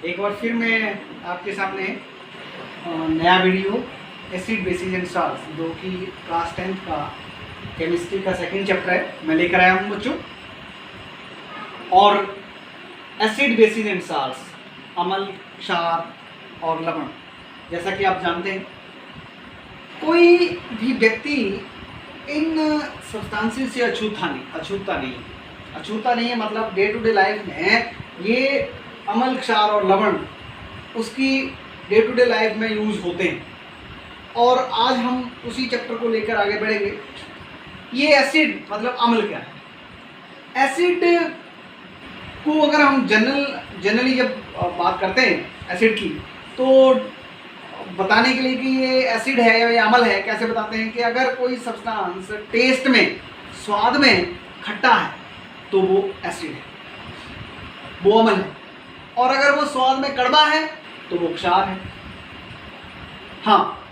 एक बार फिर मैं आपके सामने नया video acid basis and salts जो कि क्लास 10th का केमिस्ट्री का सेकंड चैप्टर है मैं लेकर आया हूँ बच्चों। और एसिड बेसिस एंड सॉल्ट्स, अम्ल, क्षार और लवण, जैसा कि आप जानते हैं कोई भी व्यक्ति इन सब्सटेंसेस से अछूता नहीं है। मतलब डे टू डे लाइफ में ये अम्ल, क्षार और लवण उसकी डे टू डे लाइफ में यूज़ होते हैं। और आज हम उसी चैप्टर को लेकर आगे बढ़ेंगे। ये एसिड मतलब अम्ल क्या है? एसिड को अगर हम जनरली जब बात करते हैं एसिड की, तो बताने के लिए कि ये एसिड है या ये अम्ल है कैसे बताते हैं कि अगर कोई सब्सटेंस टेस्ट में, स्वाद में खट्टा है तो वो एसिड है, वो अम्ल है। और अगर वो स्वाद में कड़वा है तो वो क्षार है। हाँ,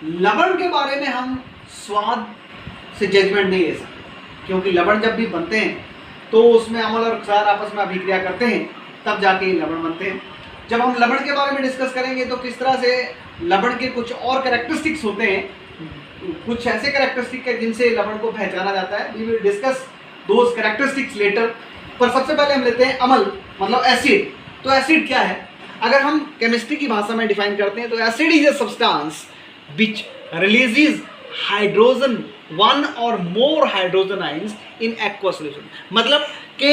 लवण के बारे में हम स्वाद से जजमेंट नहीं ले सकते, क्योंकि लवण जब भी बनते हैं तो उसमें अम्ल और क्षार आपस में अभिक्रिया करते हैं, तब जाके लवण बनते हैं। जब हम लवण के बारे में डिस्कस करेंगे तो किस तरह से लवण के कुछ और कैरेक्टरिस्टिक्स होते हैं, कुछ ऐसे कैरेक्टरिस्टिक है जिनसे लवण को पहचाना जाता है। We will discuss those characteristics later. पर सबसे पहले हम लेते हैं अम्ल मतलब एसिड। तो एसिड क्या है? अगर हम केमिस्ट्री की भाषा में डिफाइन करते हैं तो acid is a substance which releases hydrogen, one और more hydrogen ions in aqua solution. मतलब कि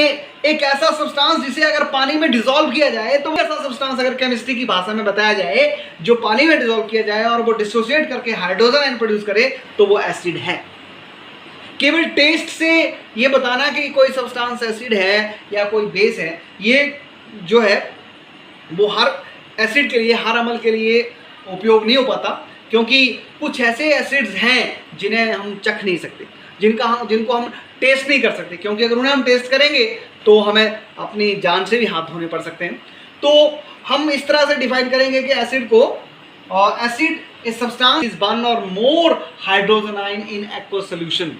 एक ऐसा सब्सटेंस जिसे अगर पानी में डिसॉल्व किया जाए, तो ऐसा सब्सटेंस अगर केमिस्ट्री की भाषा में बताया जाए जो पानी में डिसॉल्व किया जाए और वो डिसोसिएट करके हाइड्रोजन आयन प्रोड्यूस करे तो वो एसिड है। केवल टेस्ट से ये बताना कि कोई सब्सटेंस एसिड है या कोई बेस है, ये जो है वो हर एसिड के लिए, हर अम्ल के लिए उपयोग नहीं हो पाता, क्योंकि कुछ ऐसे एसिड्स हैं जिन्हें हम चख नहीं सकते, जिनको हम टेस्ट नहीं कर सकते, क्योंकि अगर उन्हें हम टेस्ट करेंगे तो हमें अपनी जान से भी हाथ धोने पड़ सकते हैं। तो हम इस तरह से डिफाइन करेंगे कि एसिड को, acid is substance is one और more hydrogen ion in aqueous solution.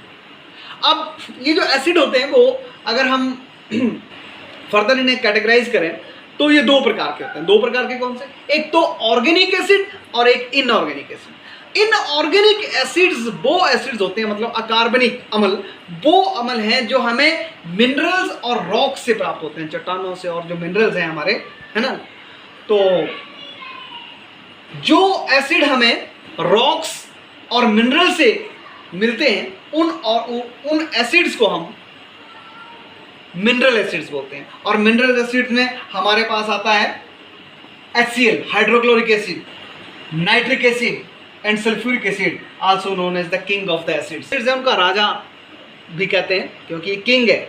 अब ये जो एसिड होते हैं वो अगर हम फर्दर इन्हें कैटेगराइज करें तो ये दो प्रकार के होते हैं। दो प्रकार के कौन से? एक तो ऑर्गेनिक एसिड और एक इनऑर्गेनिक एसिड। इनऑर्गेनिक एसिड्स वो एसिड्स होते हैं, मतलब अकार्बनिक अम्ल, वो अम्ल हैं जो हमें मिनरल्स और रॉक से प्राप्त होते हैं, चट्टानों से, और जो मिनरल्स हैं हमारे, है ना। तो जो एसिड हमें रॉक्स और मिनरल से मिलते हैं उन एसिड्स को हम मिनरल एसिड्स बोलते हैं। और मिनरल एसिड्स में हमारे पास आता है HCl, hydrochloric acid, nitric acid and sulphuric acid, also known as the king of the acids. उनका राजा भी कहते हैं क्योंकि किंग है,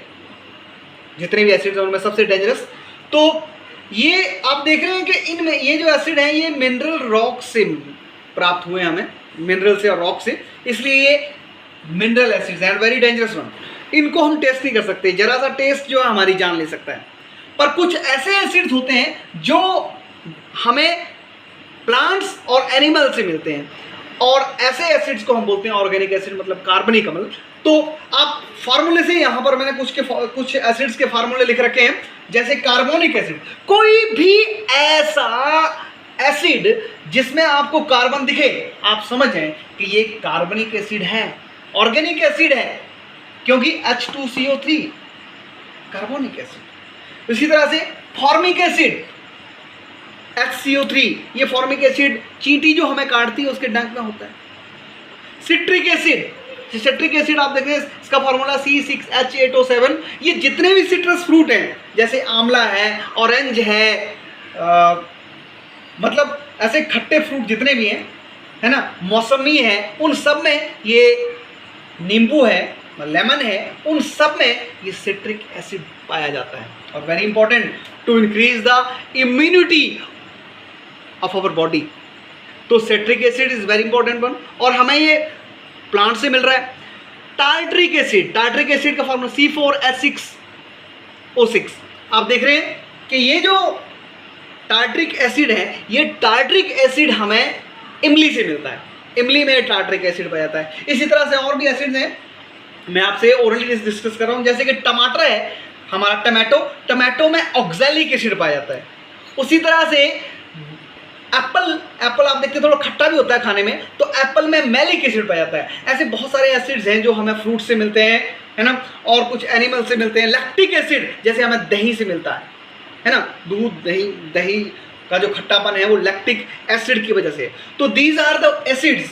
जितने भी एसिड्स हैं उनमें सबसे डेंजरस। तो ये आप देख रहे हैं कि इनमें ये जो एसिड हैं ये मिनरल रॉक से प्राप्त हुए हमें, मिनरल से और रॉक से, इसलिए ये मिनरल एसिड्स हैं, वेरी डेंजरस वन। इनको हम टेस्ट नहीं कर सकते, जरा सा टेस्ट जो है हमारी जान ले सकता है। पर कुछ ऐसे एसिड्स होते हैं जो हमें प्लांट्स और एनिमल से मिलते हैं, और ऐसे एसिड्स को हम बोलते हैं ऑर्गेनिक एसिड, मतलब कार्बनिक अम्ल। तो आप फार्मूले से, यहाँ पर मैंने कुछ एसिड्स के फार्मूले लिख रखे हैं, जैसे कार्बोनिक एसिड। कोई भी ऐसा एसिड जिसमें आपको कार्बन दिखे, आप समझ जाएं कि ये कार्बनिक एसिड है, ऑर्गेनिक एसिड है, क्योंकि H2CO3 कार्बोनिक एसिड। इसी तरह से फॉर्मिक एसिड HCO3, ये फॉर्मिक एसिड चींटी जो हमें काटती है उसके डंक में होता है। सिट्रिक एसिड आप देख रहे हैं, इसका फॉर्मूला C6H8O7। ये जितने भी सिट्रस फ्रूट हैं, जैसे आंवला है, ऑरेंज है, मतलब ऐसे खट्टे फ्रूट जितने भी हैं, है ना, मौसमी है, उन सब में ये, नींबू है, लेमन है, उन सब में ये सिट्रिक एसिड पाया जाता है। और very important, to increase the immunity of our body. तो citric acid is very important one, और हमें ये प्लांट से मिल रहा है। टार्ट्रिक एसिड का फॉर्मूला C4H6O6। आप देख रहे हैं कि ये जो टार्ट्रिक एसिड है, ये टार्ट्रिक एसिड हमें इमली से मिलता है, इमली में टार्ट्रिक एसिड पाया जाता है। इसी तरह से और भी एसिड्स हैं, मैं आपसे ओरली डिस्कस कर रहा हूँ। जैसे कि टमाटर है हमारा, टमाटो में ऑक्सैलिक एसिड पाया जाता है। उसी तरह से एप्पल आप देखते हैं थोड़ा खट्टा भी होता है खाने में, तो एप्पल में मैलिक एसिड पाया जाता है। ऐसे बहुत सारे एसिड्स हैं जो हमें फ्रूट से मिलते हैं, है ना, और कुछ एनिमल से मिलते हैं। लैक्टिक एसिड जैसे हमें दही से मिलता है ना, दूध दही का जो खट्टापन है वो लैक्टिक एसिड की वजह से। तो these are the acids,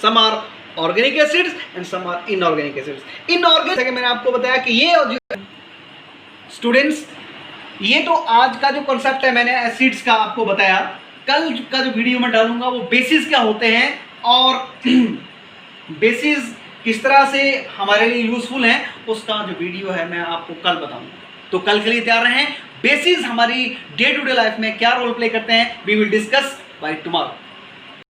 some are organic acids and some are inorganic acids. Inorganic जैसे कि मैंने आपको बताया कि ये स्टूडेंट्स, ये तो आज का जो कॉन्सेप्ट है मैंने एसिड्स का आपको बताया। कल का जो वीडियो मैं डालूंगा वो बेसिस क्या होते हैं और बेसिस किस तरह से हमारे लिए यूजफुल है, उसका जो वीडियो है मैं आपको कल बताऊंगा। तो कल के लिए तैयार रहें। बेसिस हमारी डे टू डे लाइफ में क्या रोल प्ले करते हैं, we will discuss by tomorrow.